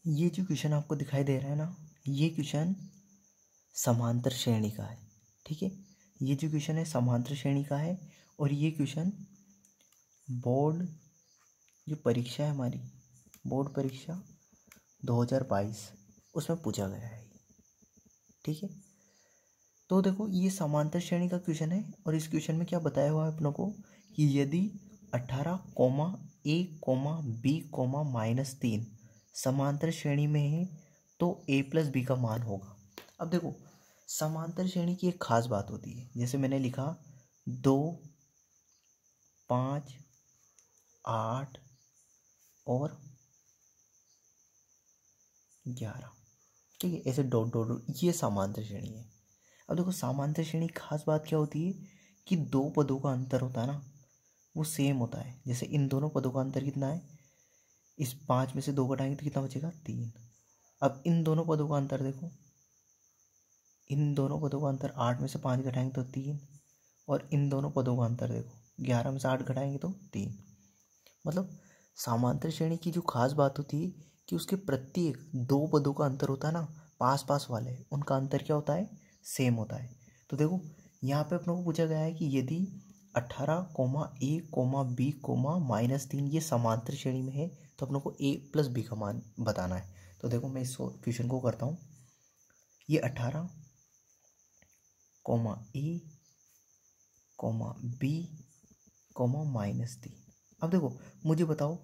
ये जो क्वेश्चन आपको दिखाई दे रहा है ना, ये क्वेश्चन समांतर श्रेणी का है। ठीक है, ये जो क्वेश्चन है समांतर श्रेणी का है और ये क्वेश्चन बोर्ड जो परीक्षा है हमारी बोर्ड परीक्षा 2022 उसमें पूछा गया है। ठीक है, तो देखो ये समांतर श्रेणी का क्वेश्चन है और इस क्वेश्चन में क्या बताया हुआ है अपनों को कि यदि 18, a, b, -3 समांतर श्रेणी में है तो a + b का मान होगा। अब देखो समांतर श्रेणी की एक खास बात होती है, जैसे मैंने लिखा 2, 5, 8 और 11। ठीक है, ऐसे डॉट डॉट डॉट, ये समांतर श्रेणी है। अब देखो समांतर श्रेणी की खास बात क्या होती है कि दो पदों का अंतर होता है ना, वो सेम होता है। जैसे इन दोनों पदों का अंतर कितना है, इस 5 में से 2 घटाएंगे तो कितना बचेगा 3। अब इन दोनों पदों का अंतर देखो, इन दोनों पदों का अंतर 8 में से 5 घटाएंगे तो 3 और इन दोनों पदों का अंतर देखो 11 में से 8 घटाएंगे तो 3। मतलब समांतर श्रेणी की जो खास बात होती है कि उसके प्रत्येक दो पदों का अंतर होता है ना, पास पास वाले, उनका अंतर क्या होता है, सेम होता है। तो देखो यहाँ पे अपनों को पूछा गया है कि यदि 18, a, b, -3 ये समांतर श्रेणी में है तो अपनों को a + b का मान बताना है। तो देखो मैं इस क्वेश्चन को करता हूँ। ये 18, a, b, -3। अब देखो मुझे बताओ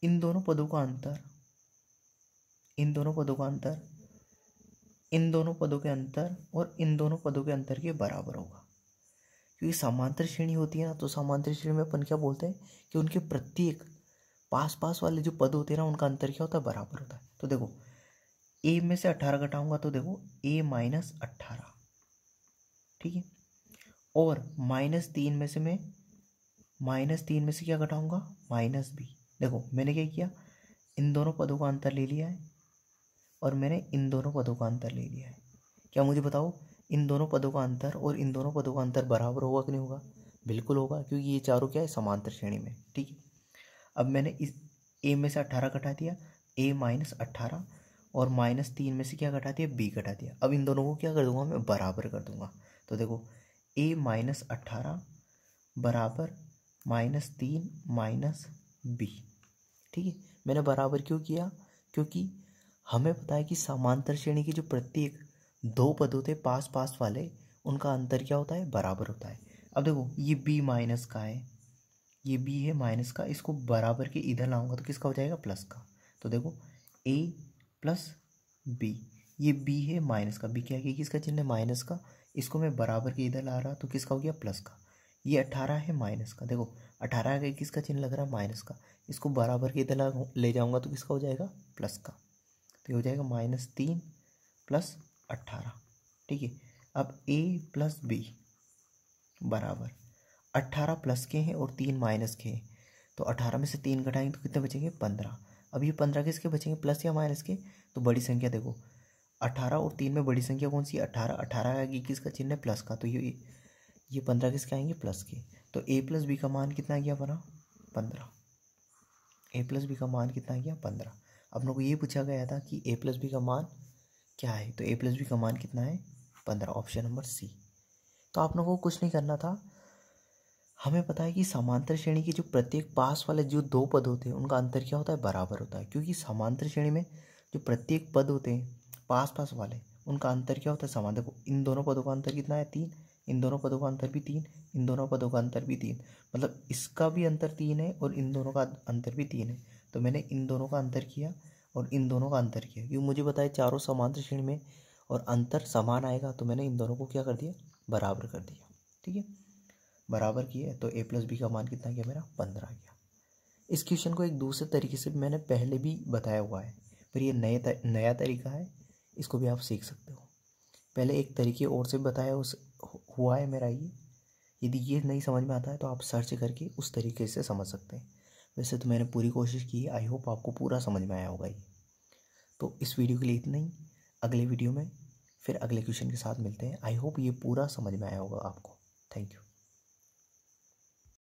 इन दोनों पदों का अंतर, इन दोनों पदों का अंतर, इन दोनों पदों के अंतर और इन दोनों पदों के अंतर के बराबर होगा। क्योंकि समांतर श्रेणी होती है ना, तो समांतर श्रेणी में अपन क्या बोलते हैं कि उनके प्रत्येक पास पास वाले जो पद होते हैं ना, उनका अंतर क्या होता है, बराबर होता है। तो देखो a में से 18 घटाऊंगा तो देखो a - 18। ठीक है, और -3 में से मैं -3 में से क्या घटाऊंगा, -b। देखो मैंने क्या किया, इन दोनों पदों का अंतर ले लिया है और मैंने इन दोनों पदों का अंतर ले लिया है। क्या मुझे बताओ इन दोनों पदों का अंतर और इन दोनों पदों का अंतर बराबर होगा कि नहीं होगा, बिल्कुल होगा, क्योंकि ये चारों क्या है, समांतर श्रेणी में। ठीक है, अब मैंने इस a में से 18 घटा दिया, a - 18 और -3 में से क्या घटा दिया, b घटा दिया। अब इन दोनों को क्या कर दूंगा, मैं बराबर कर दूंगा। तो देखो a - 18 बराबर -3 - b। ठीक है, मैंने बराबर क्यों किया, क्योंकि हमें पता है कि समांतर श्रेणी के जो प्रत्येक दो पद होते हैं पास पास वाले, उनका अंतर क्या होता है, बराबर होता है। अब देखो ये b माइनस का है, ये b है माइनस का, इसको बराबर के इधर लाऊंगा तो किसका हो जाएगा, प्लस का। तो देखो a + b, ये b है माइनस का, b क्या है, किसका चिन्ह है, माइनस का, इसको मैं बराबर के इधर ला रहा तो किसका हो गया, प्लस का। ये 18 है माइनस का, देखो 18 का किसका चिन्ह लग रहा है, माइनस का, इसको बराबर के इधर ले जाऊंगा तो किसका हो जाएगा, प्लस का। तो ये हो जाएगा -3 + 18। ठीक है, अब a + b बराबर 18 प्लस के हैं और 3 माइनस के हैं, तो 18 में से 3 घटाएंगे तो कितने बचेंगे, 15। अब ये 15 किसके बचेंगे, प्लस या माइनस के, तो बड़ी संख्या देखो 18 और 3 में बड़ी संख्या कौन सी है, 18। 18 का किसका चिन्ह है, प्लस का, तो ये 15 किसके आएंगे, प्लस के। तो a + b का मान कितना आ गया बना, 15। a + b का मान कितना आ गया, 15। अब लोग को ये पूछा गया था कि a + b का मान क्या है, तो a + b का मान कितना है, 15, ऑप्शन नंबर सी। तो आप लोगों को कुछ नहीं करना था, हमें पता है कि समांतर श्रेणी के जो प्रत्येक पास वाले जो दो पद होते हैं उनका अंतर क्या होता है, बराबर होता है। क्योंकि समांतर श्रेणी में जो प्रत्येक पद होते हैं पास पास वाले, उनका अंतर क्या होता है, समान। देखो इन दोनों पदों का अंतर कितना है, 3, इन दोनों पदों का अंतर भी 3, इन दोनों पदों का अंतर भी 3, मतलब इसका भी अंतर 3 है और इन दोनों का अंतर भी 3 है। तो मैंने इन दोनों का अंतर किया और इन दोनों का अंतर किया, क्योंकि मुझे पता है चारों समांतर श्रेणी में और अंतर समान आएगा, तो मैंने इन दोनों को क्या कर दिया, बराबर कर दिया। ठीक है, बराबर किया तो a + b का मान कितना गया, मेरा 15 आ गया। इस क्वेश्चन को एक दूसरे तरीके से मैंने पहले भी बताया हुआ है, पर ये नया तरीका है, इसको भी आप सीख सकते हो। पहले एक तरीके और से बताया हुआ है मेरा ये, यदि ये नहीं समझ में आता है तो आप सर्च करके उस तरीके से समझ सकते हैं। वैसे तो मैंने पूरी कोशिश की है, आई होप आपको पूरा समझ में आया होगा ये। तो इस वीडियो के लिए इतना ही, अगले वीडियो में फिर अगले क्वेश्चन के साथ मिलते हैं। आई होप ये पूरा समझ में आया होगा आपको। Thank you.